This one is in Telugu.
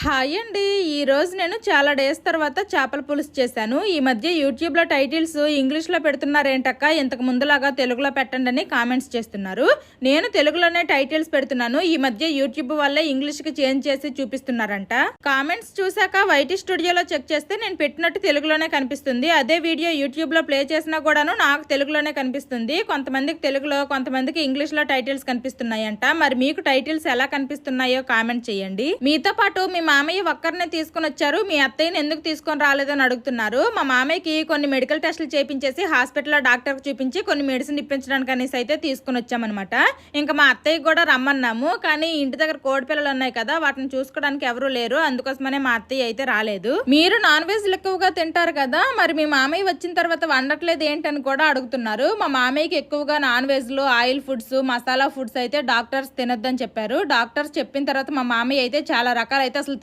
హాయ్ అండి. ఈరోజు నేను చాలా డేస్ తర్వాత చేపల పులుసు చేశాను. ఈ మధ్య యూట్యూబ్లో టైటిల్స్ ఇంగ్లీష్లో పెడుతున్నారేంటక్క, ఇంతకు ముందులాగా తెలుగులో పెట్టండి అని కామెంట్స్ చేస్తున్నారు. నేను తెలుగులోనే టైటిల్స్ పెడుతున్నాను. ఈ మధ్య యూట్యూబ్ వల్లే ఇంగ్లీష్కి చేంజ్ చేసి చూపిస్తున్నారంట. కామెంట్స్ చూశాక వైటీ స్టూడియోలో చెక్ చేస్తే నేను పెట్టినట్టు తెలుగులోనే కనిపిస్తుంది. అదే వీడియో యూట్యూబ్లో ప్లే చేసినా కూడాను నాకు తెలుగులోనే కనిపిస్తుంది. కొంతమందికి తెలుగులో, కొంతమందికి ఇంగ్లీష్లో టైటిల్స్ కనిపిస్తున్నాయంట. మరి మీకు టైటిల్స్ ఎలా కనిపిస్తున్నాయో కామెంట్ చేయండి. మీతో పాటు మీ మామయ్య ఒక్కరినే తీసుకొని వచ్చారు, మీ అత్తయ్యని ఎందుకు తీసుకొని రాలేదని అడుగుతున్నారు. మా మామయ్యకి కొన్ని మెడికల్ టెస్టులు చేయించేసి హాస్పిటల్లో డాక్టర్కి చూపించి కొన్ని మెడిసిన్ ఇప్పించడానికి అనేసి అయితే తీసుకొని వచ్చామన్నమాట. ఇంకా మా అత్తయ్య కూడా రమ్మన్నాము, కానీ ఇంటి దగ్గర కోడి పిల్లలు ఉన్నాయి కదా, వాటిని చూసుకోవడానికి ఎవరు లేరు, అందుకోసమనే మా అత్తయ్య అయితే రాలేదు. మీరు నాన్ వెజ్ ఎక్కువగా తింటారు కదా, మరి మీ మామయ్య వచ్చిన తర్వాత వండట్లేదు ఏంటని కూడా అడుగుతున్నారు. మా మామయ్యకి ఎక్కువగా నాన్ వెజ్లు, ఆయిల్ ఫుడ్స్, మసాలా ఫుడ్స్ అయితే డాక్టర్స్ తినొద్దని చెప్పారు. డాక్టర్స్ చెప్పిన తర్వాత మా మామయ్య అయితే చాలా రకాలైతే అసలు